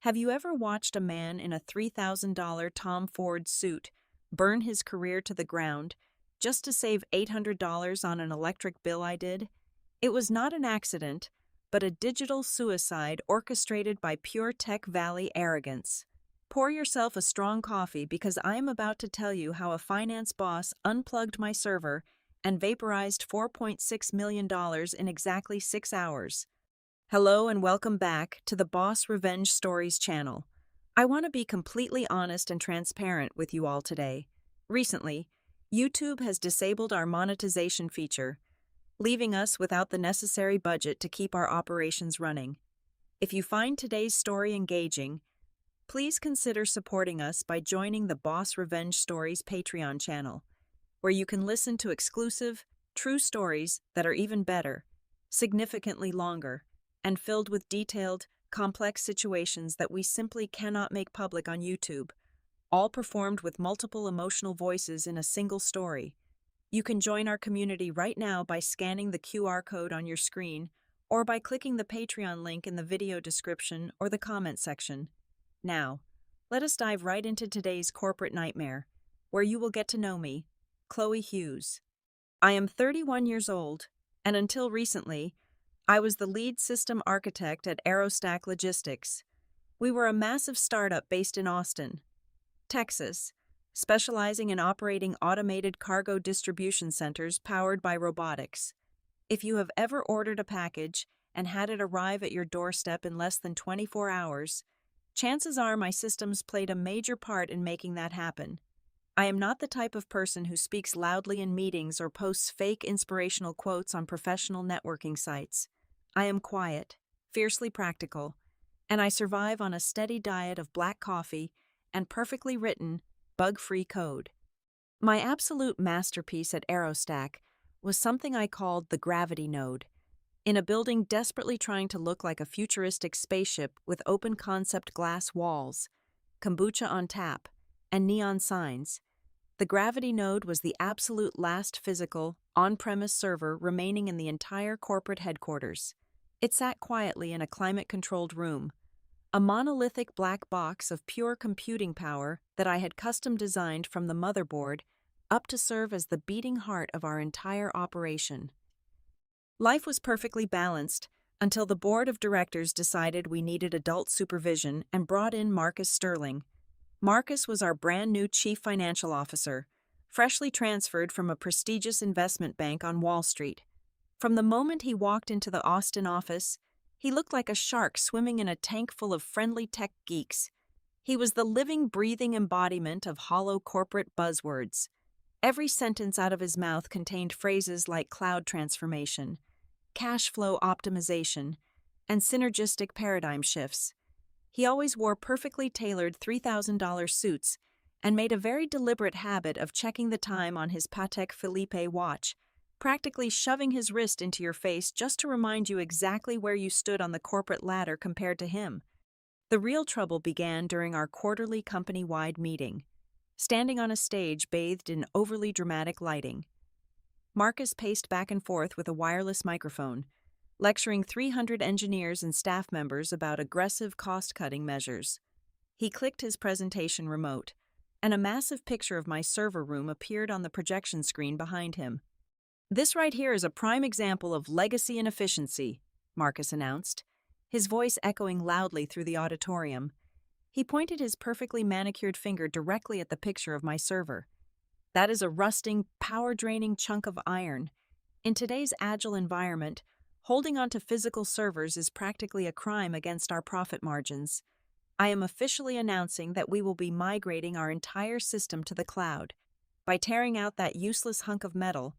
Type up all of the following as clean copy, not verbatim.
Have you ever watched a man in a $3,000 Tom Ford suit burn his career to the ground just to save $800 on an electric bill I did? It was not an accident, but a digital suicide orchestrated by pure Tech Valley arrogance. Pour yourself a strong coffee because I am about to tell you how a finance boss unplugged my server and vaporized $4.6 million in exactly 6 hours. Hello and welcome back to the Boss Revenge Stories channel. I want to be completely honest and transparent with you all today. Recently, YouTube has disabled our monetization feature, leaving us without the necessary budget to keep our operations running. If you find today's story engaging, please consider supporting us by joining the Boss Revenge Stories Patreon channel, where you can listen to exclusive, true stories that are even better, significantly longer, and filled with detailed, complex situations that we simply cannot make public on YouTube, all performed with multiple emotional voices in a single story. You can join our community right now by scanning the QR code on your screen or by clicking the Patreon link in the video description or the comment section. Now, let us dive right into today's corporate nightmare, where you will get to know me, Chloe Hughes. I am 31 years old, and until recently, I was the lead system architect at Aerostack Logistics. We were a massive startup based in Austin, Texas, specializing in operating automated cargo distribution centers powered by robotics. If you have ever ordered a package and had it arrive at your doorstep in less than 24 hours, chances are my systems played a major part in making that happen. I am not the type of person who speaks loudly in meetings or posts fake inspirational quotes on professional networking sites. I am quiet, fiercely practical, and I survive on a steady diet of black coffee and perfectly written, bug-free code. My absolute masterpiece at Aerostack was something I called the gravity node. In a building desperately trying to look like a futuristic spaceship with open-concept glass walls, kombucha on tap, and neon signs, the gravity node was the absolute last physical, on-premise server remaining in the entire corporate headquarters. It sat quietly in a climate-controlled room, a monolithic black box of pure computing power that I had custom designed from the motherboard up to serve as the beating heart of our entire operation. Life was perfectly balanced until the board of directors decided we needed adult supervision and brought in Marcus Sterling. Marcus was our brand new chief financial officer, freshly transferred from a prestigious investment bank on Wall Street. From the moment he walked into the Austin office, he looked like a shark swimming in a tank full of friendly tech geeks. He was the living, breathing embodiment of hollow corporate buzzwords. Every sentence out of his mouth contained phrases like cloud transformation, cash flow optimization, and synergistic paradigm shifts. He always wore perfectly tailored $3,000 suits and made a very deliberate habit of checking the time on his Patek Philippe watch, practically shoving his wrist into your face just to remind you exactly where you stood on the corporate ladder compared to him. The real trouble began during our quarterly company-wide meeting, standing on a stage bathed in overly dramatic lighting. Marcus paced back and forth with a wireless microphone, lecturing 300 engineers and staff members about aggressive cost-cutting measures. He clicked his presentation remote, and a massive picture of my server room appeared on the projection screen behind him. "This right here is a prime example of legacy and efficiency," Marcus announced, his voice echoing loudly through the auditorium. He pointed his perfectly manicured finger directly at the picture of my server. "That is a rusting, power-draining chunk of iron. In today's agile environment, holding onto physical servers is practically a crime against our profit margins. I am officially announcing that we will be migrating our entire system to the cloud. By tearing out that useless hunk of metal,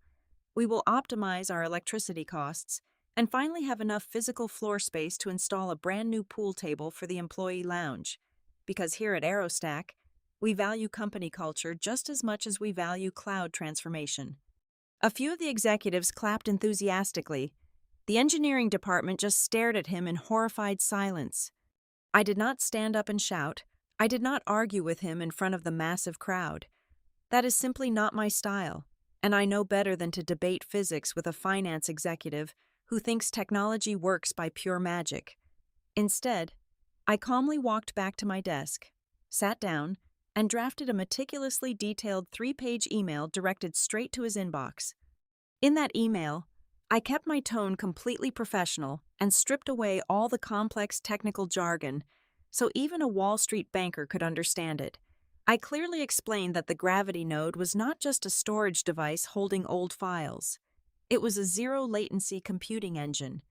we will optimize our electricity costs and finally have enough physical floor space to install a brand new pool table for the employee lounge. Because here at Aerostack, we value company culture just as much as we value cloud transformation." A few of the executives clapped enthusiastically. The engineering department just stared at him in horrified silence. I did not stand up and shout. I did not argue with him in front of the massive crowd. That is simply not my style, and I know better than to debate physics with a finance executive who thinks technology works by pure magic. Instead, I calmly walked back to my desk, sat down, and drafted a meticulously detailed 3-page email directed straight to his inbox. In that email, I kept my tone completely professional and stripped away all the complex technical jargon so even a Wall Street banker could understand it. I clearly explained that the Gravity node was not just a storage device holding old files. It was a zero-latency computing engine.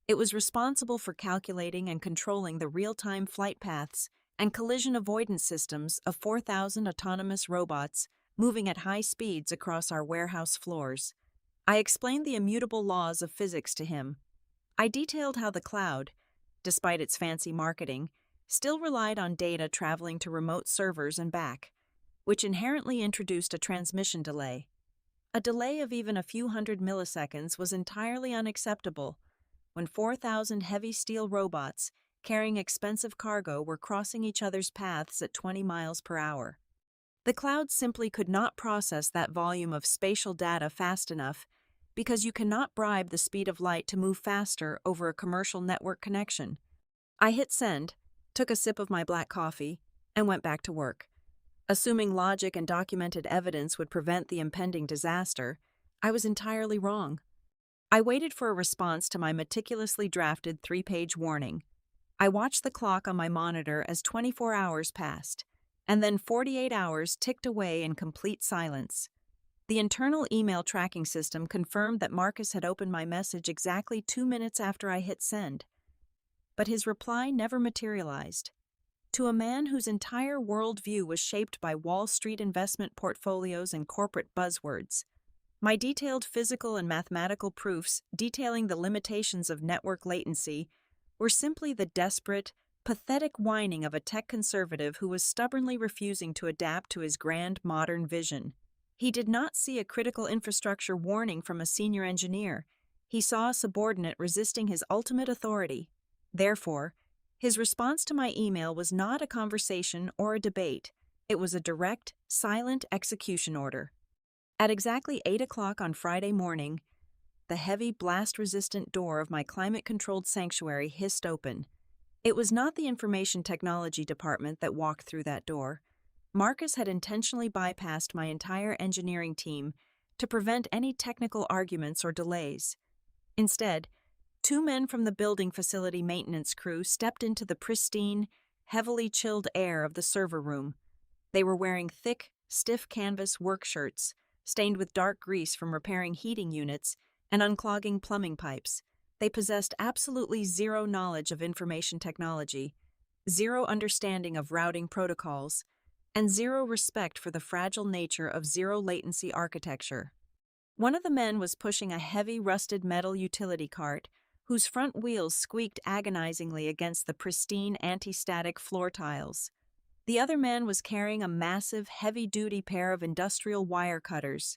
It was responsible for calculating and controlling the real-time flight paths and collision avoidance systems of 4,000 autonomous robots moving at high speeds across our warehouse floors. I explained the immutable laws of physics to him. I detailed how the cloud, despite its fancy marketing, still relied on data traveling to remote servers and back, which inherently introduced a transmission delay. A delay of even a few hundred milliseconds was entirely unacceptable when 4,000 heavy steel robots carrying expensive cargo were crossing each other's paths at 20 miles per hour. The cloud simply could not process that volume of spatial data fast enough because you cannot bribe the speed of light to move faster over a commercial network connection. I hit send, took a sip of my black coffee, and went back to work. Assuming logic and documented evidence would prevent the impending disaster, I was entirely wrong. I waited for a response to my meticulously drafted 3-page warning. I watched the clock on my monitor as 24 hours passed, and then 48 hours ticked away in complete silence. The internal email tracking system confirmed that Marcus had opened my message exactly 2 minutes after I hit send. But his reply never materialized. To a man whose entire worldview was shaped by Wall Street investment portfolios and corporate buzzwords, my detailed physical and mathematical proofs detailing the limitations of network latency were simply the desperate, pathetic whining of a tech conservative who was stubbornly refusing to adapt to his grand modern vision. He did not see a critical infrastructure warning from a senior engineer. He saw a subordinate resisting his ultimate authority. Therefore, his response to my email was not a conversation or a debate. It was a direct, silent execution order. At exactly 8 o'clock on Friday morning, the heavy, blast-resistant door of my climate-controlled sanctuary hissed open. It was not the information technology department that walked through that door. Marcus had intentionally bypassed my entire engineering team to prevent any technical arguments or delays. Instead, 2 men from the building facility maintenance crew stepped into the pristine, heavily chilled air of the server room. They were wearing thick, stiff canvas work shirts, stained with dark grease from repairing heating units and unclogging plumbing pipes. They possessed absolutely zero knowledge of information technology, zero understanding of routing protocols, and zero respect for the fragile nature of zero-latency architecture. One of the men was pushing a heavy, rusted metal utility cart whose front wheels squeaked agonizingly against the pristine anti-static floor tiles. The other man was carrying a massive, heavy-duty pair of industrial wire cutters,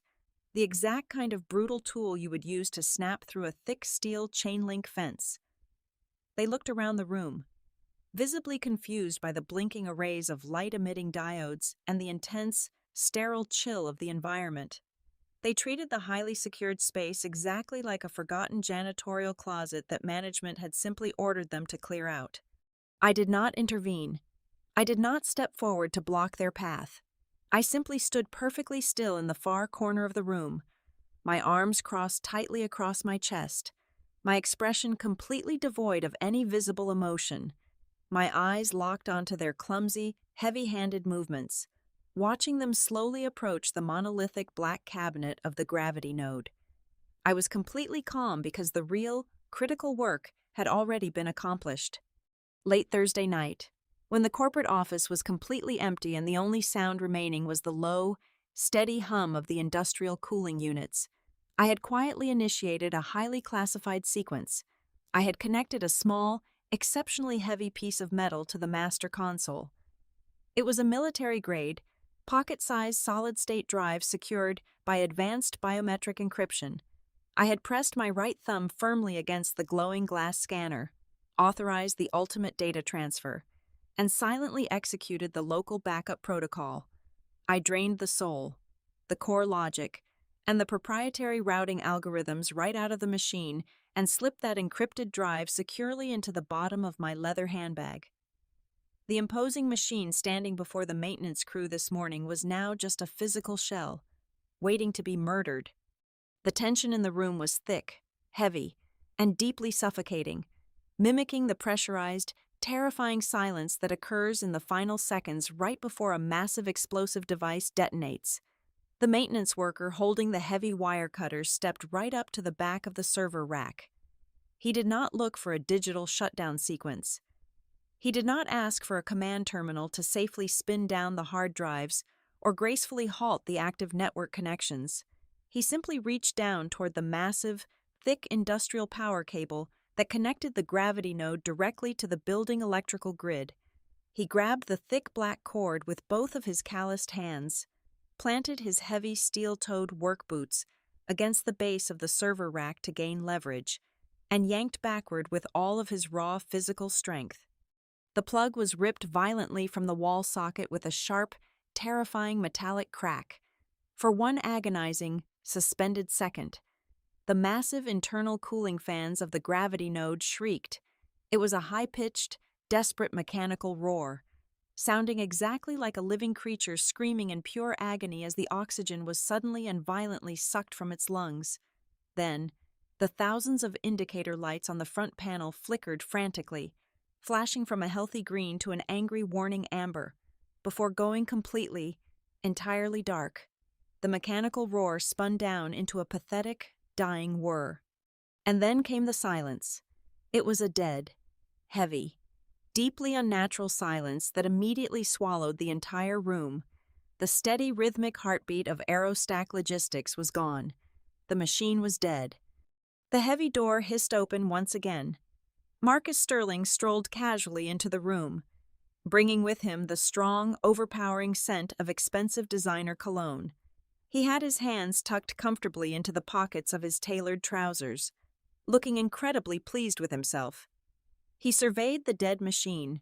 the exact kind of brutal tool you would use to snap through a thick steel chain-link fence. They looked around the room, visibly confused by the blinking arrays of light-emitting diodes and the intense, sterile chill of the environment. They treated the highly secured space exactly like a forgotten janitorial closet that management had simply ordered them to clear out. I did not intervene. I did not step forward to block their path. I simply stood perfectly still in the far corner of the room, my arms crossed tightly across my chest, my expression completely devoid of any visible emotion, my eyes locked onto their clumsy, heavy-handed movements, watching them slowly approach the monolithic black cabinet of the Gravity node. I was completely calm because the real, critical work had already been accomplished. Late Thursday night, when the corporate office was completely empty and the only sound remaining was the low, steady hum of the industrial cooling units, I had quietly initiated a highly classified sequence. I had connected a small, exceptionally heavy piece of metal to the master console. It was a military-grade, pocket-sized solid-state drive secured by advanced biometric encryption. I had pressed my right thumb firmly against the glowing glass scanner, authorized the ultimate data transfer, and silently executed the local backup protocol. I drained the soul, the core logic, and the proprietary routing algorithms right out of the machine and slipped that encrypted drive securely into the bottom of my leather handbag. The imposing machine standing before the maintenance crew this morning was now just a physical shell, waiting to be murdered. The tension in the room was thick, heavy, and deeply suffocating, mimicking the pressurized, terrifying silence that occurs in the final seconds right before a massive explosive device detonates. The maintenance worker holding the heavy wire cutters stepped right up to the back of the server rack. He did not look for a digital shutdown sequence. He did not ask for a command terminal to safely spin down the hard drives or gracefully halt the active network connections. He simply reached down toward the massive, thick industrial power cable that connected the gravity node directly to the building electrical grid. He grabbed the thick black cord with both of his calloused hands, planted his heavy steel-toed work boots against the base of the server rack to gain leverage, and yanked backward with all of his raw physical strength. The plug was ripped violently from the wall socket with a sharp, terrifying metallic crack. For one agonizing, suspended second, the massive internal cooling fans of the gravity node shrieked. It was a high-pitched, desperate mechanical roar, sounding exactly like a living creature screaming in pure agony as the oxygen was suddenly and violently sucked from its lungs. Then, the thousands of indicator lights on the front panel flickered frantically, flashing from a healthy green to an angry warning amber, before going completely, entirely dark. The mechanical roar spun down into a pathetic, dying whir. And then came the silence. It was a dead, heavy, deeply unnatural silence that immediately swallowed the entire room. The steady rhythmic heartbeat of Aerostack Logistics was gone. The machine was dead. The heavy door hissed open once again. Marcus Sterling strolled casually into the room, bringing with him the strong, overpowering scent of expensive designer cologne. He had his hands tucked comfortably into the pockets of his tailored trousers, looking incredibly pleased with himself. He surveyed the dead machine,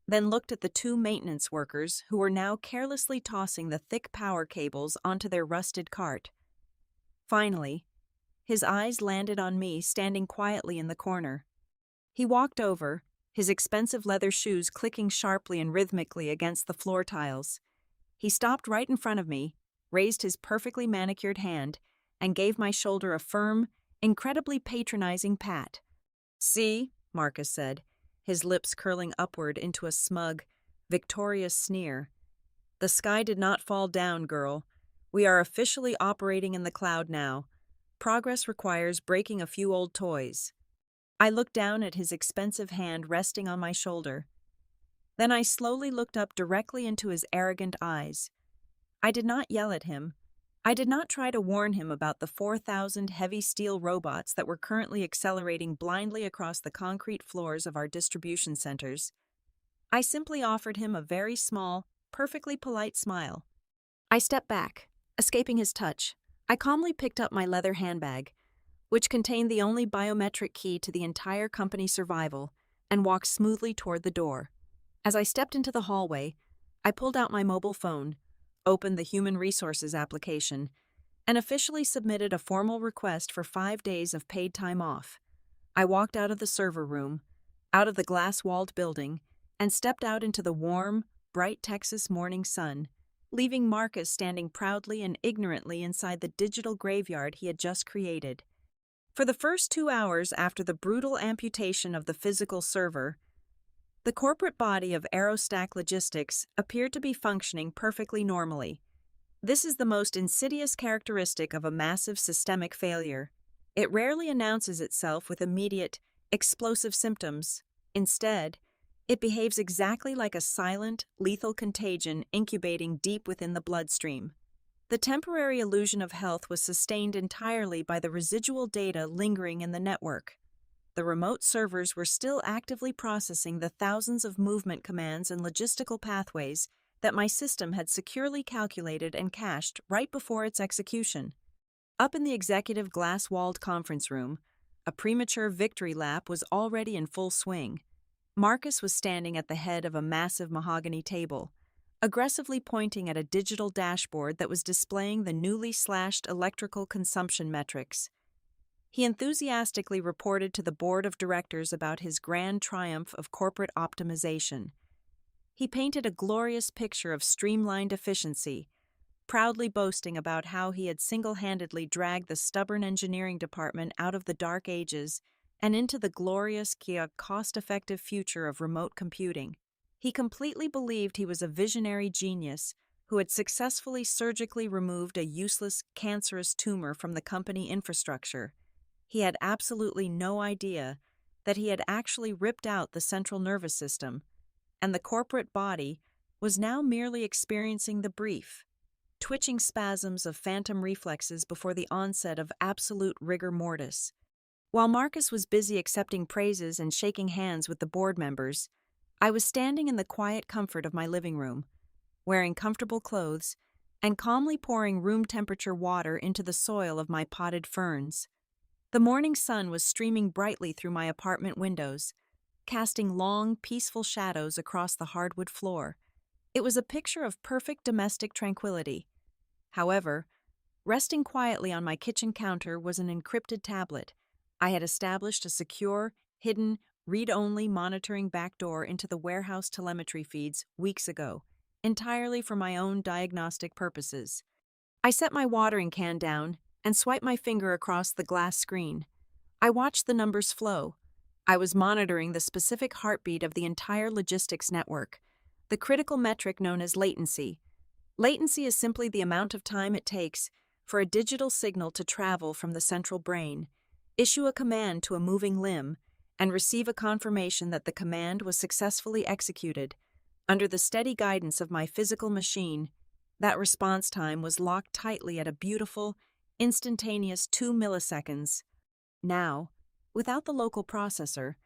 then looked at the two maintenance workers who were now carelessly tossing the thick power cables onto their rusted cart. Finally, his eyes landed on me standing quietly in the corner. He walked over, his expensive leather shoes clicking sharply and rhythmically against the floor tiles. He stopped right in front of me, raised his perfectly manicured hand, and gave my shoulder a firm, incredibly patronizing pat. "See," Marcus said, his lips curling upward into a smug, victorious sneer. "The sky did not fall down, girl. We are officially operating in the cloud now. Progress requires breaking a few old toys." I looked down at his expensive hand resting on my shoulder. Then I slowly looked up directly into his arrogant eyes. I did not yell at him. I did not try to warn him about the 4,000 heavy steel robots that were currently accelerating blindly across the concrete floors of our distribution centers. I simply offered him a very small, perfectly polite smile. I stepped back, escaping his touch. I calmly picked up my leather handbag, which contained the only biometric key to the entire company's survival, and walked smoothly toward the door. As I stepped into the hallway, I pulled out my mobile phone, opened the Human Resources application, and officially submitted a formal request for 5 days of paid time off. I walked out of the server room, out of the glass-walled building, and stepped out into the warm, bright Texas morning sun, leaving Marcus standing proudly and ignorantly inside the digital graveyard he had just created. For the first 2 hours after the brutal amputation of the physical server, the corporate body of Aerostack Logistics appeared to be functioning perfectly normally. This is the most insidious characteristic of a massive systemic failure. It rarely announces itself with immediate, explosive symptoms. Instead, it behaves exactly like a silent, lethal contagion incubating deep within the bloodstream. The temporary illusion of health was sustained entirely by the residual data lingering in the network. The remote servers were still actively processing the thousands of movement commands and logistical pathways that my system had securely calculated and cached right before its execution. Up in the executive glass-walled conference room, a premature victory lap was already in full swing. Marcus was standing at the head of a massive mahogany table, aggressively pointing at a digital dashboard that was displaying the newly slashed electrical consumption metrics. He enthusiastically reported to the board of directors about his grand triumph of corporate optimization. He painted a glorious picture of streamlined efficiency, proudly boasting about how he had single-handedly dragged the stubborn engineering department out of the dark ages and into the glorious, cost-effective future of remote computing. He completely believed he was a visionary genius who had successfully surgically removed a useless, cancerous tumor from the company infrastructure. He had absolutely no idea that he had actually ripped out the central nervous system, and the corporate body was now merely experiencing the brief, twitching spasms of phantom reflexes before the onset of absolute rigor mortis. While Marcus was busy accepting praises and shaking hands with the board members, I was standing in the quiet comfort of my living room, wearing comfortable clothes and calmly pouring room-temperature water into the soil of my potted ferns. The morning sun was streaming brightly through my apartment windows, casting long, peaceful shadows across the hardwood floor. It was a picture of perfect domestic tranquility. However, resting quietly on my kitchen counter was an encrypted tablet. I had established a secure, hidden, read-only monitoring backdoor into the warehouse telemetry feeds weeks ago, entirely for my own diagnostic purposes. I set my watering can down and swiped my finger across the glass screen. I watched the numbers flow. I was monitoring the specific heartbeat of the entire logistics network, the critical metric known as latency. Latency is simply the amount of time it takes for a digital signal to travel from the central brain, issue a command to a moving limb, and receive a confirmation that the command was successfully executed. Under the steady guidance of my physical machine, that response time was locked tightly at a beautiful, instantaneous 2 milliseconds. Now, without the local processor,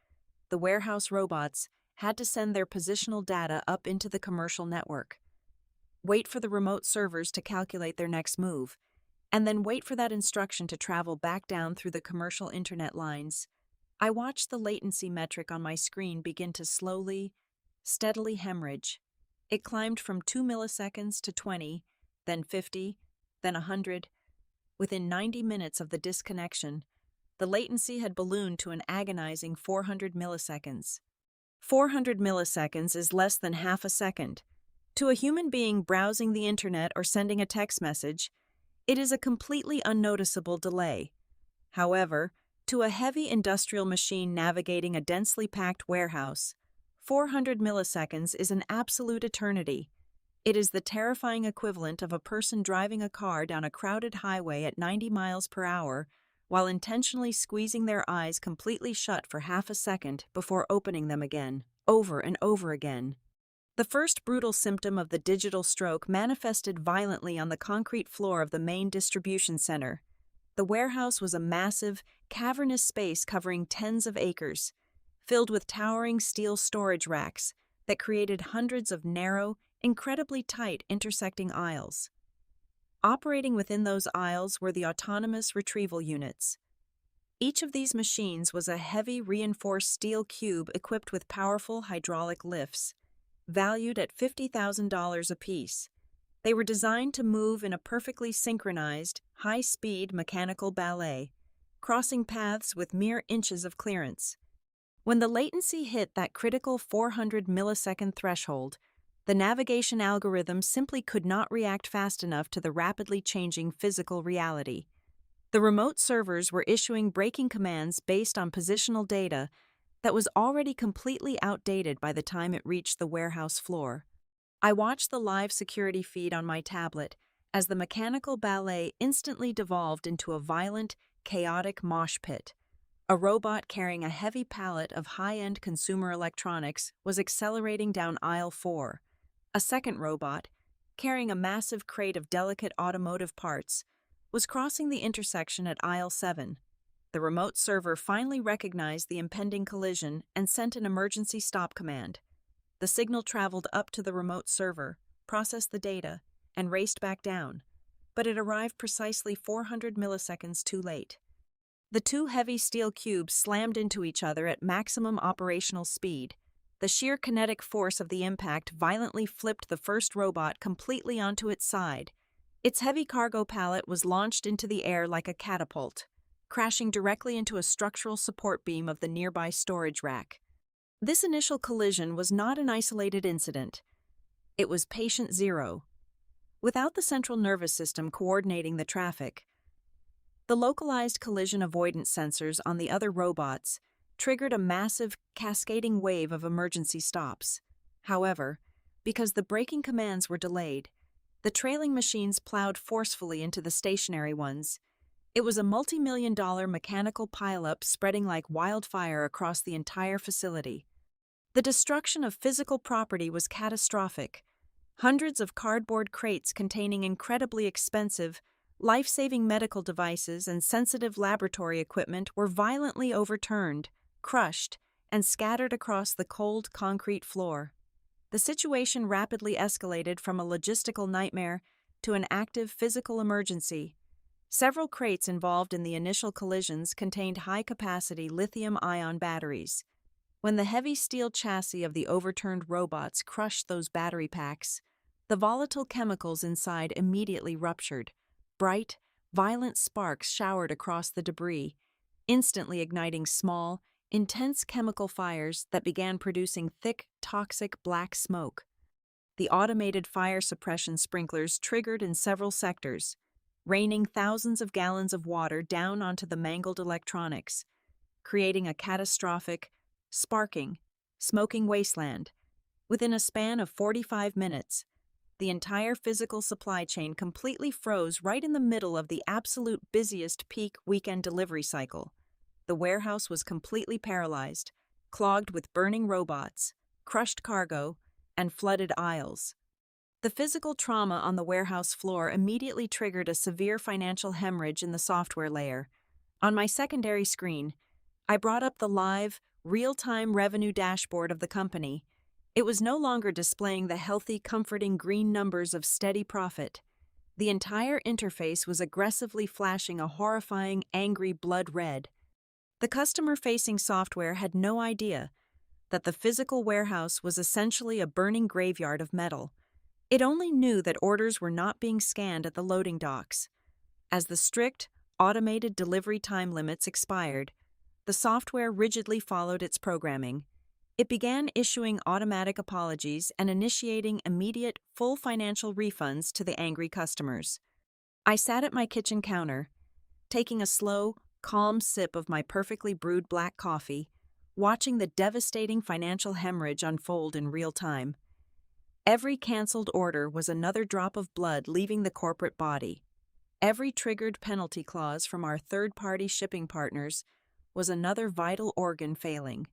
the warehouse robots had to send their positional data up into the commercial network, wait for the remote servers to calculate their next move, and then wait for that instruction to travel back down through the commercial internet lines. I watched the latency metric on my screen begin to slowly, steadily hemorrhage. It climbed from 2 milliseconds to 20, then 50, then 100. Within 90 minutes of the disconnection, the latency had ballooned to an agonizing 400 milliseconds. 400 milliseconds is less than half a second. To a human being browsing the internet or sending a text message, it is a completely unnoticeable delay. However, to a heavy industrial machine navigating a densely packed warehouse, 400 milliseconds is an absolute eternity. It is the terrifying equivalent of a person driving a car down a crowded highway at 90 miles per hour while intentionally squeezing their eyes completely shut for half a second before opening them again, over and over again. The first brutal symptom of the digital stroke manifested violently on the concrete floor of the main distribution center. The warehouse was a massive, cavernous space covering tens of acres, filled with towering steel storage racks that created hundreds of narrow, incredibly tight intersecting aisles. Operating within those aisles were the autonomous retrieval units. Each of these machines was a heavy reinforced steel cube equipped with powerful hydraulic lifts, valued at $50,000 apiece. They were designed to move in a perfectly synchronized, high-speed mechanical ballet, crossing paths with mere inches of clearance. When the latency hit that critical 400 millisecond threshold, the navigation algorithm simply could not react fast enough to the rapidly changing physical reality. The remote servers were issuing braking commands based on positional data that was already completely outdated by the time it reached the warehouse floor. I watched the live security feed on my tablet as the mechanical ballet instantly devolved into a violent, chaotic mosh pit. A robot carrying a heavy pallet of high-end consumer electronics was accelerating down aisle 4. A second robot, carrying a massive crate of delicate automotive parts, was crossing the intersection at aisle 7. The remote server finally recognized the impending collision and sent an emergency stop command. The signal traveled up to the remote server, processed the data, and raced back down, but it arrived precisely 400 milliseconds too late. The two heavy steel cubes slammed into each other at maximum operational speed. The sheer kinetic force of the impact violently flipped the first robot completely onto its side. Its heavy cargo pallet was launched into the air like a catapult, crashing directly into a structural support beam of the nearby storage rack. This initial collision was not an isolated incident. It was patient zero. Without the central nervous system coordinating the traffic, the localized collision avoidance sensors on the other robots triggered a massive, cascading wave of emergency stops. However, because the braking commands were delayed, the trailing machines plowed forcefully into the stationary ones. It was a multi-million-dollar mechanical pileup spreading like wildfire across the entire facility. The destruction of physical property was catastrophic. Hundreds of cardboard crates containing incredibly expensive, life-saving medical devices and sensitive laboratory equipment were violently overturned, crushed, and scattered across the cold concrete floor. The situation rapidly escalated from a logistical nightmare to an active physical emergency. Several crates involved in the initial collisions contained high-capacity lithium-ion batteries. When the heavy steel chassis of the overturned robots crushed those battery packs, the volatile chemicals inside immediately ruptured. Bright, violent sparks showered across the debris, instantly igniting small, intense chemical fires that began producing thick, toxic black smoke. The automated fire suppression sprinklers triggered in several sectors, raining thousands of gallons of water down onto the mangled electronics, creating a catastrophic, sparking, smoking wasteland. Within a span of 45 minutes, the entire physical supply chain completely froze right in the middle of the absolute busiest peak weekend delivery cycle. The warehouse was completely paralyzed, clogged with burning robots, crushed cargo, and flooded aisles. The physical trauma on the warehouse floor immediately triggered a severe financial hemorrhage in the software layer. On my secondary screen, I brought up the live, real-time revenue dashboard of the company. It was no longer displaying the healthy, comforting green numbers of steady profit. The entire interface was aggressively flashing a horrifying, angry blood red. The customer-facing software had no idea that the physical warehouse was essentially a burning graveyard of metal. It only knew that orders were not being scanned at the loading docks. As the strict, automated delivery time limits expired, the software rigidly followed its programming. It began issuing automatic apologies and initiating immediate, full financial refunds to the angry customers. I sat at my kitchen counter, taking a slow, calm sip of my perfectly brewed black coffee, watching the devastating financial hemorrhage unfold in real time. Every canceled order was another drop of blood leaving the corporate body. Every triggered penalty clause from our third-party shipping partners was another vital organ failing.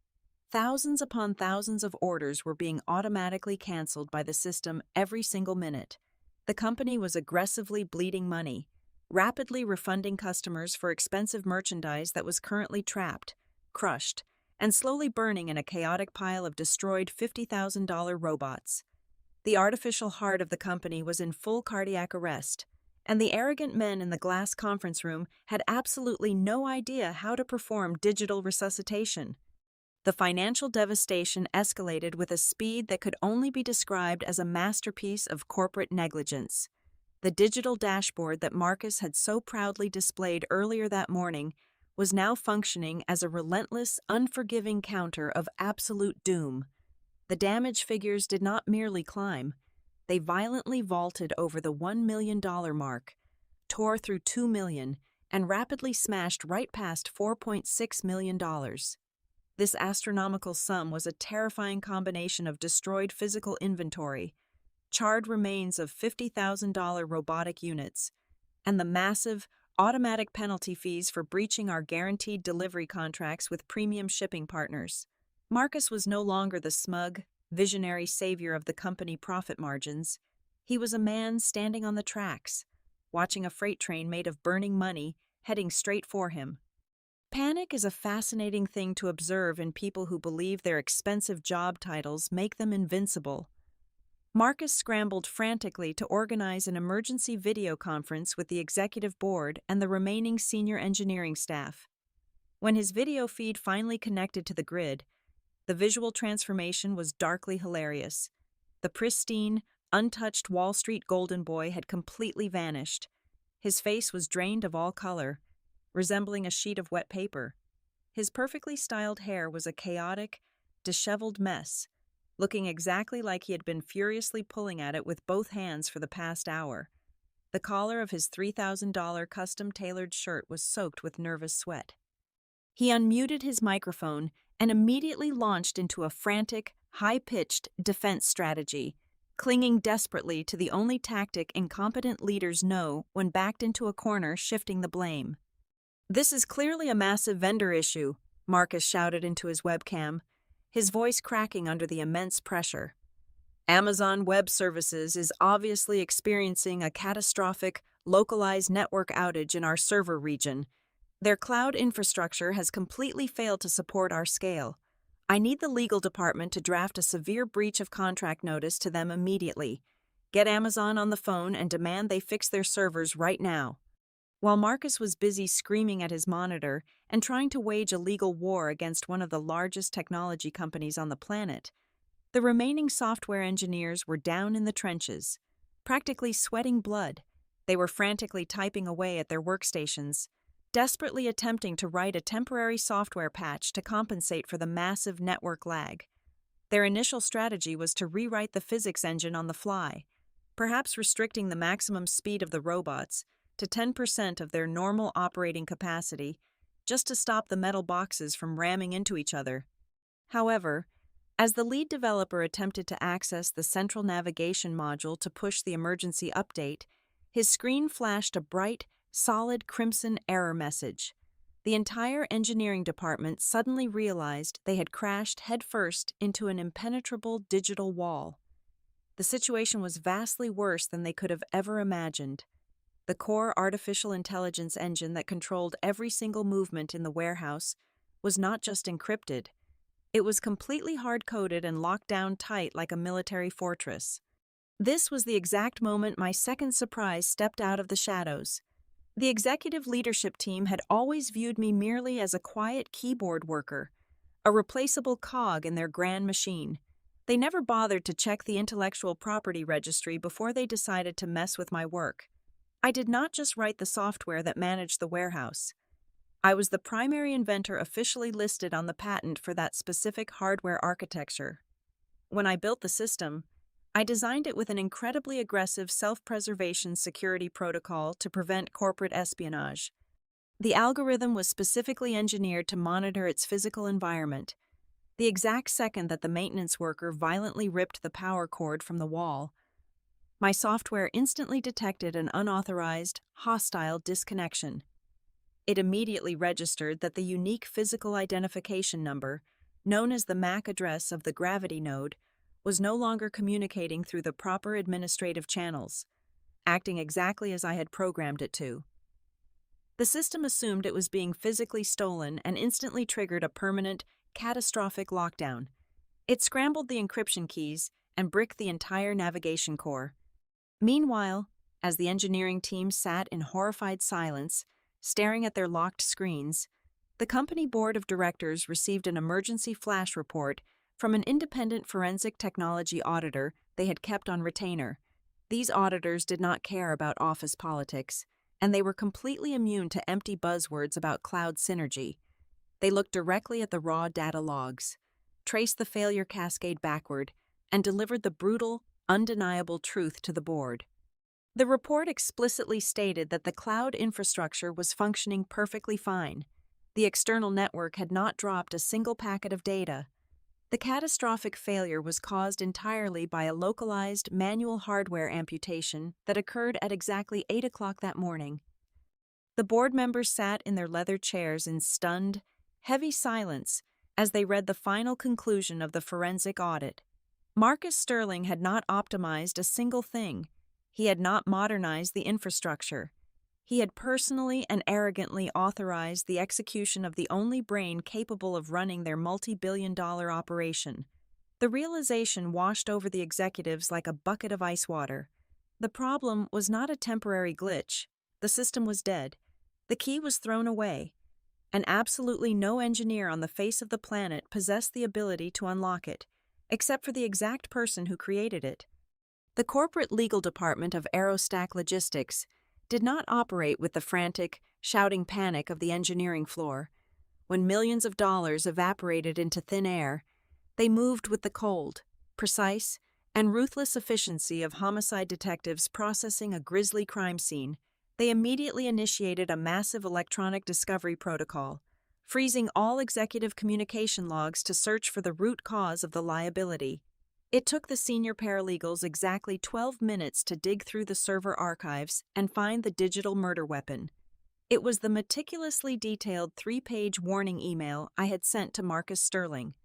Thousands upon thousands of orders were being automatically canceled by the system every single minute. The company was aggressively bleeding money, rapidly refunding customers for expensive merchandise that was currently trapped, crushed, and slowly burning in a chaotic pile of destroyed $50,000 robots. The artificial heart of the company was in full cardiac arrest, and the arrogant men in the glass conference room had absolutely no idea how to perform digital resuscitation. The financial devastation escalated with a speed that could only be described as a masterpiece of corporate negligence. The digital dashboard that Marcus had so proudly displayed earlier that morning was now functioning as a relentless, unforgiving counter of absolute doom. The damage figures did not merely climb. They violently vaulted over the $1 million mark, tore through $2 million, and rapidly smashed right past $4.6 million. This astronomical sum was a terrifying combination of destroyed physical inventory, charred remains of $50,000 robotic units, and the massive, automatic penalty fees for breaching our guaranteed delivery contracts with premium shipping partners. Marcus was no longer the smug, visionary savior of the company profit margins. He was a man standing on the tracks, watching a freight train made of burning money heading straight for him. Panic is a fascinating thing to observe in people who believe their expensive job titles make them invincible. Marcus scrambled frantically to organize an emergency video conference with the executive board and the remaining senior engineering staff. When his video feed finally connected to the grid, the visual transformation was darkly hilarious. The pristine, untouched Wall Street golden boy had completely vanished. His face was drained of all color, resembling a sheet of wet paper. His perfectly styled hair was a chaotic, disheveled mess, looking exactly like he had been furiously pulling at it with both hands for the past hour. The collar of his $3,000 custom-tailored shirt was soaked with nervous sweat. He unmuted his microphone and immediately launched into a frantic, high-pitched defense strategy, clinging desperately to the only tactic incompetent leaders know when backed into a corner, shifting the blame. "This is clearly a massive vendor issue," Marcus shouted into his webcam, his voice cracking under the immense pressure. "Amazon Web Services is obviously experiencing a catastrophic, localized network outage in our server region. Their cloud infrastructure has completely failed to support our scale. I need the legal department to draft a severe breach of contract notice to them immediately. Get Amazon on the phone and demand they fix their servers right now." While Marcus was busy screaming at his monitor and trying to wage a legal war against one of the largest technology companies on the planet, the remaining software engineers were down in the trenches, practically sweating blood. They were frantically typing away at their workstations, desperately attempting to write a temporary software patch to compensate for the massive network lag. Their initial strategy was to rewrite the physics engine on the fly, perhaps restricting the maximum speed of the robots to 10% of their normal operating capacity, just to stop the metal boxes from ramming into each other. However, as the lead developer attempted to access the central navigation module to push the emergency update, his screen flashed a bright, solid crimson error message. The entire engineering department suddenly realized they had crashed headfirst into an impenetrable digital wall. The situation was vastly worse than they could have ever imagined. The core artificial intelligence engine that controlled every single movement in the warehouse was not just encrypted. It was completely hard-coded and locked down tight like a military fortress. This was the exact moment my second surprise stepped out of the shadows. The executive leadership team had always viewed me merely as a quiet keyboard worker, a replaceable cog in their grand machine. They never bothered to check the intellectual property registry before they decided to mess with my work. I did not just write the software that managed the warehouse. I was the primary inventor officially listed on the patent for that specific hardware architecture. When I built the system, I designed it with an incredibly aggressive self-preservation security protocol to prevent corporate espionage. The algorithm was specifically engineered to monitor its physical environment. The exact second that the maintenance worker violently ripped the power cord from the wall, my software instantly detected an unauthorized, hostile disconnection. It immediately registered that the unique physical identification number, known as the MAC address of the gravity node, was no longer communicating through the proper administrative channels, acting exactly as I had programmed it to. The system assumed it was being physically stolen and instantly triggered a permanent, catastrophic lockdown. It scrambled the encryption keys and bricked the entire navigation core. Meanwhile, as the engineering team sat in horrified silence, staring at their locked screens, the company board of directors received an emergency flash report from an independent forensic technology auditor they had kept on retainer. These auditors did not care about office politics, and they were completely immune to empty buzzwords about cloud synergy. They looked directly at the raw data logs, traced the failure cascade backward, and delivered the brutal, undeniable truth to the board. The report explicitly stated that the cloud infrastructure was functioning perfectly fine. The external network had not dropped a single packet of data. The catastrophic failure was caused entirely by a localized manual hardware amputation that occurred at exactly 8 o'clock that morning. The board members sat in their leather chairs in stunned, heavy silence as they read the final conclusion of the forensic audit. Marcus Sterling had not optimized a single thing. He had not modernized the infrastructure. He had personally and arrogantly authorized the execution of the only brain capable of running their multi-billion-dollar operation. The realization washed over the executives like a bucket of ice water. The problem was not a temporary glitch. The system was dead. The key was thrown away, and absolutely no engineer on the face of the planet possessed the ability to unlock it, except for the exact person who created it. The corporate legal department of Aerostack Logistics did not operate with the frantic, shouting panic of the engineering floor. When millions of dollars evaporated into thin air, They moved with the cold, precise, and ruthless efficiency of homicide detectives processing a grisly crime scene. They immediately initiated a massive electronic discovery protocol, freezing all executive communication logs to search for the root cause of the liability. It took the senior paralegals exactly 12 minutes to dig through the server archives and find the digital murder weapon. It was the meticulously detailed 3-page warning email I had sent to Marcus Sterling.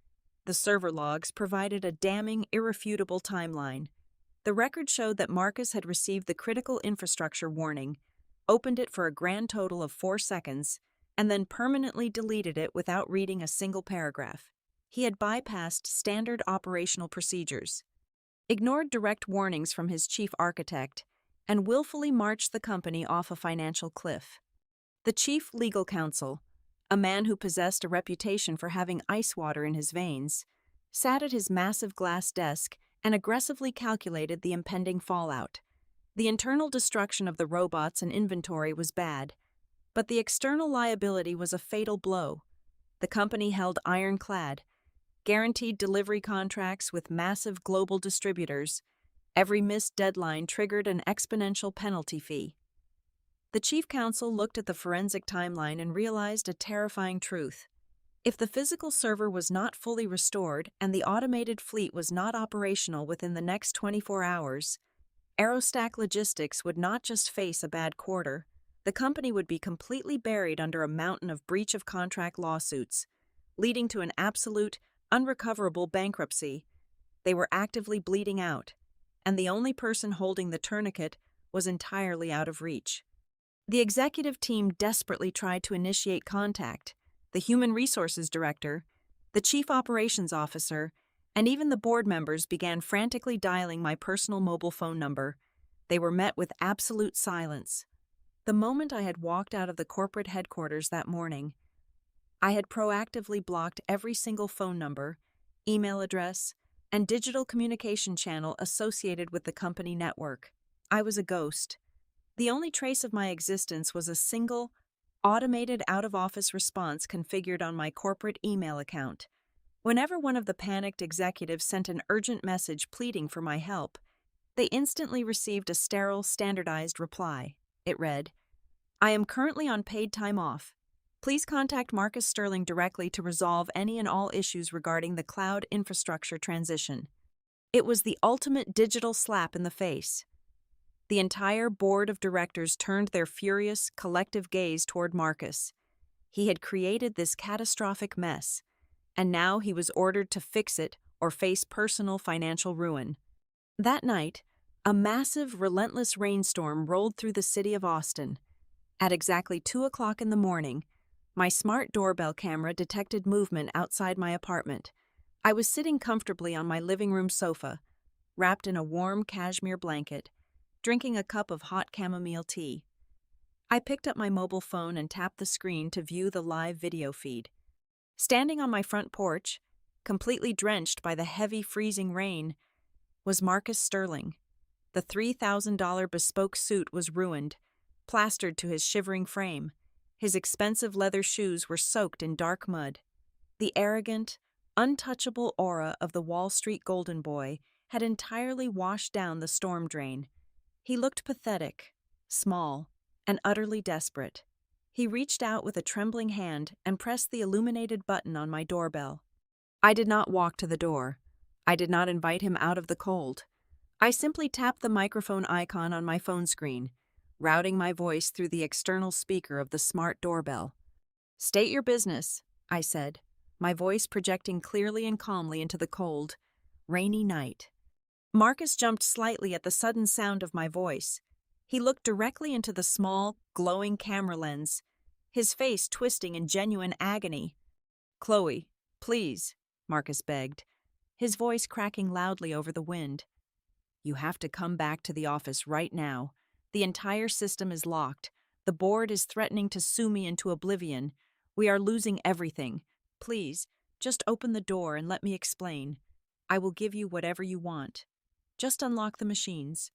The server logs provided a damning, irrefutable timeline. The record showed that Marcus had received the critical infrastructure warning, opened it for a grand total of 4 seconds, and then permanently deleted it without reading a single paragraph. He had bypassed standard operational procedures, ignored direct warnings from his chief architect, and willfully marched the company off a financial cliff. The chief legal counsel, a man who possessed a reputation for having ice water in his veins, sat at his massive glass desk and aggressively calculated the impending fallout. The internal destruction of the robots and inventory was bad, but the external liability was a fatal blow. The company held ironclad, guaranteed delivery contracts with massive global distributors. Every missed deadline triggered an exponential penalty fee. The chief counsel looked at the forensic timeline and realized a terrifying truth. If the physical server was not fully restored and the automated fleet was not operational within the next 24 hours, Aerostack Logistics would not just face a bad quarter, the company would be completely buried under a mountain of breach of contract lawsuits, leading to an absolute, unrecoverable bankruptcy. They were actively bleeding out, and the only person holding the tourniquet was entirely out of reach. The executive team desperately tried to initiate contact. The human resources director, the chief operations officer, and even the board members began frantically dialing my personal mobile phone number. They were met with absolute silence. The moment I had walked out of the corporate headquarters that morning, I had proactively blocked every single phone number, email address, and digital communication channel associated with the company network. I was a ghost. The only trace of my existence was a single, automated out-of-office response configured on my corporate email account. Whenever one of the panicked executives sent an urgent message pleading for my help, they instantly received a sterile, standardized reply. It read, "I am currently on paid time off. Please contact Marcus Sterling directly to resolve any and all issues regarding the cloud infrastructure transition." It was the ultimate digital slap in the face. The entire board of directors turned their furious, collective gaze toward Marcus. He had created this catastrophic mess, and now he was ordered to fix it or face personal financial ruin. That night, a massive, relentless rainstorm rolled through the city of Austin. At exactly 2 o'clock in the morning, my smart doorbell camera detected movement outside my apartment. I was sitting comfortably on my living room sofa, wrapped in a warm cashmere blanket, drinking a cup of hot chamomile tea. I picked up my mobile phone and tapped the screen to view the live video feed. Standing on my front porch, completely drenched by the heavy freezing rain, was Marcus Sterling. The $3,000 bespoke suit was ruined, plastered to his shivering frame. His expensive leather shoes were soaked in dark mud. The arrogant, untouchable aura of the Wall Street golden boy had entirely washed down the storm drain. He looked pathetic, small, and utterly desperate. He reached out with a trembling hand and pressed the illuminated button on my doorbell. I did not walk to the door. I did not invite him out of the cold. I simply tapped the microphone icon on my phone screen, routing my voice through the external speaker of the smart doorbell. "State your business," I said, my voice projecting clearly and calmly into the cold, rainy night. Marcus jumped slightly at the sudden sound of my voice. He looked directly into the small, glowing camera lens, his face twisting in genuine agony. "Chloe, please," Marcus begged, his voice cracking loudly over the wind. "You have to come back to the office right now. The entire system is locked. The board is threatening to sue me into oblivion. We are losing everything. Please, just open the door and let me explain. I will give you whatever you want. Just unlock the machines."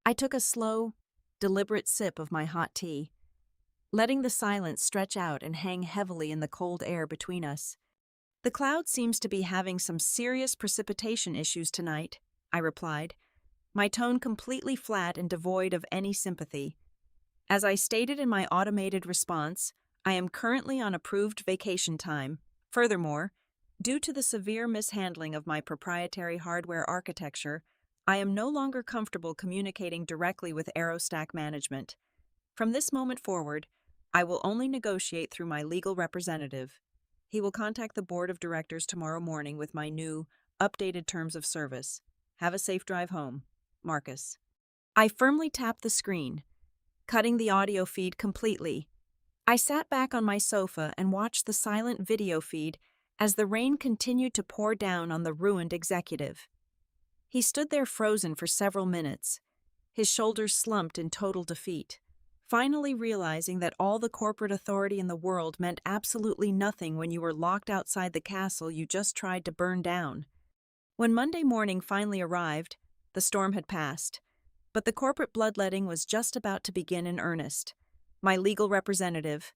I took a slow, deliberate sip of my hot tea, letting the silence stretch out and hang heavily in the cold air between us. "The cloud seems to be having some serious precipitation issues tonight," I replied, my tone completely flat and devoid of any sympathy. As I stated in my automated response, I am currently on approved vacation time. Furthermore, due to the severe mishandling of my proprietary hardware architecture, I am no longer comfortable communicating directly with Aerostack management. From this moment forward, I will only negotiate through my legal representative. He will contact the board of directors tomorrow morning with my new, updated terms of service. Have a safe drive home. Marcus. I firmly tapped the screen, cutting the audio feed completely. I sat back on my sofa and watched the silent video feed as the rain continued to pour down on the ruined executive. He stood there frozen for several minutes, his shoulders slumped in total defeat, finally realizing that all the corporate authority in the world meant absolutely nothing when you were locked outside the castle you just tried to burn down. When Monday morning finally arrived, the storm had passed, but the corporate bloodletting was just about to begin in earnest. My legal representative,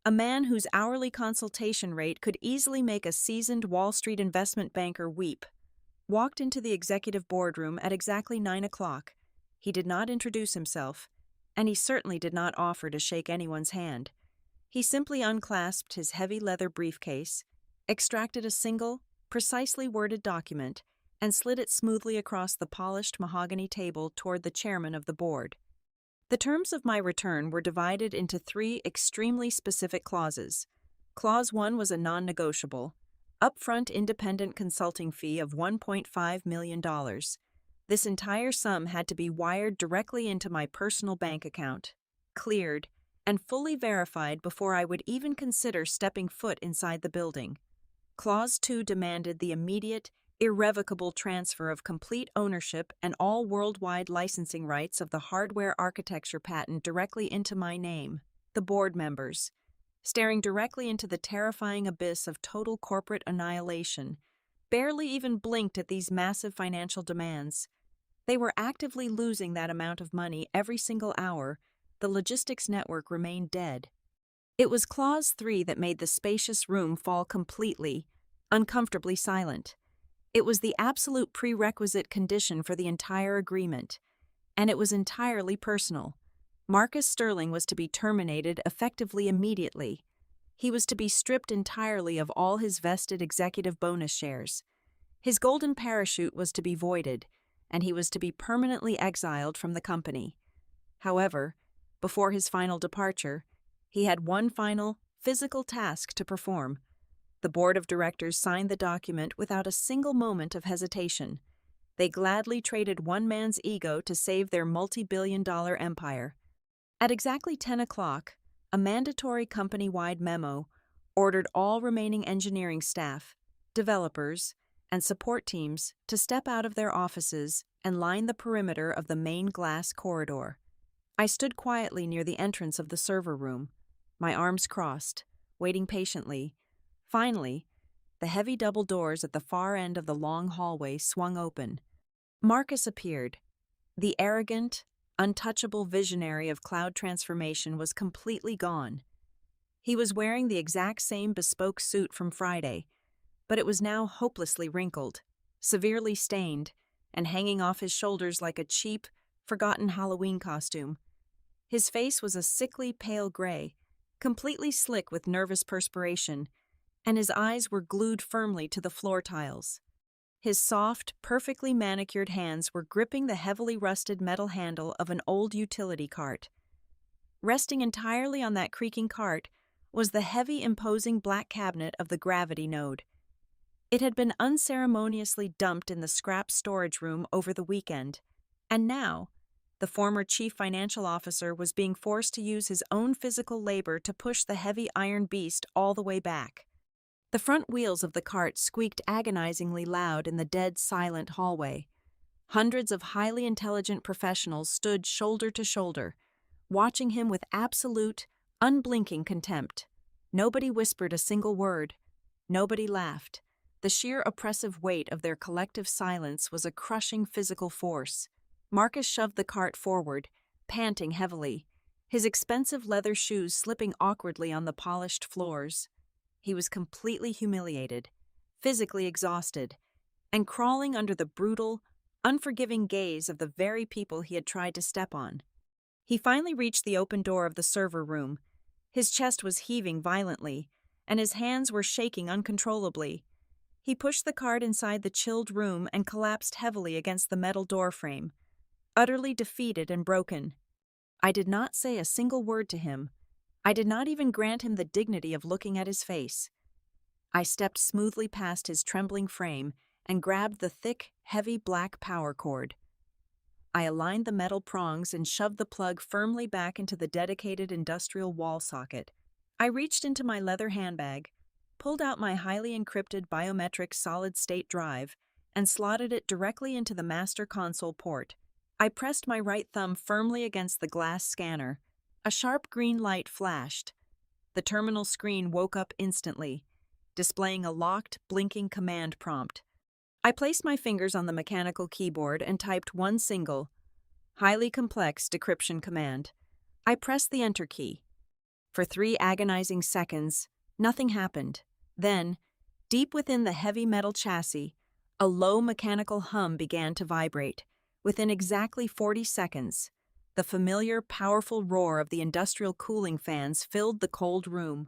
a man whose hourly consultation rate could easily make a seasoned Wall Street investment banker weep, walked into the executive boardroom at exactly 9 o'clock. He did not introduce himself, and he certainly did not offer to shake anyone's hand. He simply unclasped his heavy leather briefcase, extracted a single, precisely worded document, and slid it smoothly across the polished mahogany table toward the chairman of the board. The terms of my return were divided into 3 extremely specific clauses. Clause 1 was a non-negotiable, upfront independent consulting fee of $1.5 million. This entire sum had to be wired directly into my personal bank account, cleared, and fully verified before I would even consider stepping foot inside the building. Clause 2 demanded the immediate, irrevocable transfer of complete ownership and all worldwide licensing rights of the hardware architecture patent directly into my name. The board members, staring directly into the terrifying abyss of total corporate annihilation, barely even blinked at these massive financial demands. They were actively losing that amount of money every single hour. The logistics network remained dead. It was Clause 3 that made the spacious room fall completely, uncomfortably silent. It was the absolute prerequisite condition for the entire agreement, and it was entirely personal. Marcus Sterling was to be terminated effectively immediately. He was to be stripped entirely of all his vested executive bonus shares. His golden parachute was to be voided, and he was to be permanently exiled from the company. However, before his final departure, he had one final, physical task to perform. The board of directors signed the document without a single moment of hesitation. They gladly traded one man's ego to save their multi-billion-dollar empire. At exactly 10 o'clock, a mandatory company-wide memo ordered all remaining engineering staff, developers, and support teams to step out of their offices and line the perimeter of the main glass corridor. I stood quietly near the entrance of the server room, my arms crossed, waiting patiently. Finally, the heavy double doors at the far end of the long hallway swung open. Marcus appeared. The arrogant, untouchable visionary of cloud transformation was completely gone. He was wearing the exact same bespoke suit from Friday, but it was now hopelessly wrinkled, severely stained, and hanging off his shoulders like a cheap, forgotten Halloween costume. His face was a sickly pale gray, completely slick with nervous perspiration, and his eyes were glued firmly to the floor tiles. His soft, perfectly manicured hands were gripping the heavily rusted metal handle of an old utility cart. Resting entirely on that creaking cart was the heavy, imposing black cabinet of the gravity node. It had been unceremoniously dumped in the scrap storage room over the weekend, and now, the former chief financial officer was being forced to use his own physical labor to push the heavy iron beast all the way back. The front wheels of the cart squeaked agonizingly loud in the dead, silent hallway. Hundreds of highly intelligent professionals stood shoulder to shoulder, watching him with absolute, unblinking contempt. Nobody whispered a single word. Nobody laughed. The sheer oppressive weight of their collective silence was a crushing physical force. Marcus shoved the cart forward, panting heavily, his expensive leather shoes slipping awkwardly on the polished floors. He was completely humiliated. physically exhausted, and crawling under the brutal, unforgiving gaze of the very people he had tried to step on. He finally reached the open door of the server room. His chest was heaving violently, and his hands were shaking uncontrollably. He pushed the cart inside the chilled room and collapsed heavily against the metal doorframe, utterly defeated and broken. I did not say a single word to him. I did not even grant him the dignity of looking at his face. I stepped smoothly past his trembling frame and grabbed the thick, heavy black power cord. I aligned the metal prongs and shoved the plug firmly back into the dedicated industrial wall socket. I reached into my leather handbag, pulled out my highly encrypted biometric solid-state drive, and slotted it directly into the master console port. I pressed my right thumb firmly against the glass scanner. A sharp green light flashed. The terminal screen woke up instantly, displaying a locked, blinking command prompt. I placed my fingers on the mechanical keyboard and typed one single, highly complex decryption command. I pressed the enter key. For 3 agonizing seconds, nothing happened. Then, deep within the heavy metal chassis, a low mechanical hum began to vibrate. Within exactly 40 seconds, the familiar, powerful roar of the industrial cooling fans filled the cold room.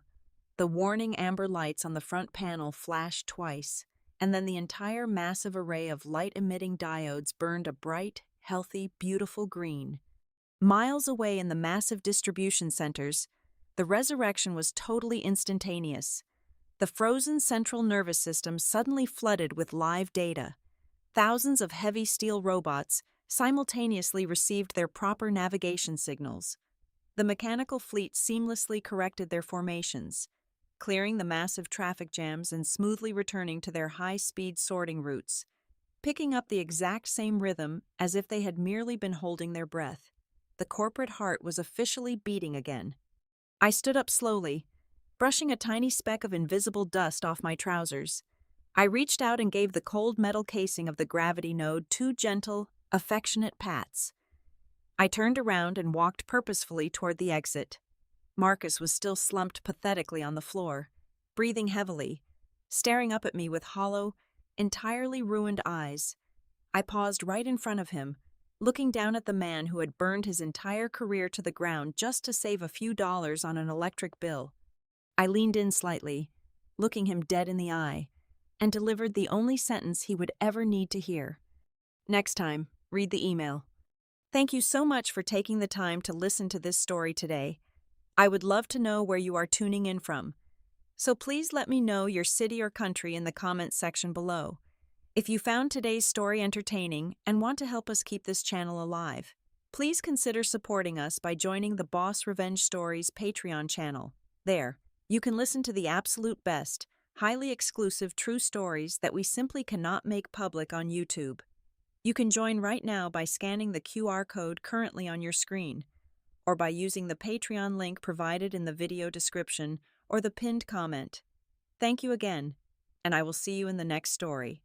The warning amber lights on the front panel flashed twice, and then the entire massive array of light-emitting diodes burned a bright, healthy, beautiful green. Miles away in the massive distribution centers, the resurrection was totally instantaneous. The frozen central nervous system suddenly flooded with live data. Thousands of heavy steel robots simultaneously received their proper navigation signals. The mechanical fleet seamlessly corrected their formations, clearing the massive traffic jams and smoothly returning to their high-speed sorting routes, picking up the exact same rhythm as if they had merely been holding their breath. The corporate heart was officially beating again. I stood up slowly, brushing a tiny speck of invisible dust off my trousers. I reached out and gave the cold metal casing of the gravity node 2 gentle, affectionate pats. I turned around and walked purposefully toward the exit. Marcus was still slumped pathetically on the floor, breathing heavily, staring up at me with hollow, entirely ruined eyes. I paused right in front of him, looking down at the man who had burned his entire career to the ground just to save a few dollars on an electric bill. I leaned in slightly, looking him dead in the eye, and delivered the only sentence he would ever need to hear. Next time, read the email. Thank you so much for taking the time to listen to this story today. I would love to know where you are tuning in from, so please let me know your city or country in the comments section below. If you found today's story entertaining and want to help us keep this channel alive, please consider supporting us by joining the Boss Revenge Stories Patreon channel. There, you can listen to the absolute best, highly exclusive true stories that we simply cannot make public on YouTube. You can join right now by scanning the QR code currently on your screen, or by using the Patreon link provided in the video description or the pinned comment. Thank you again, and I will see you in the next story.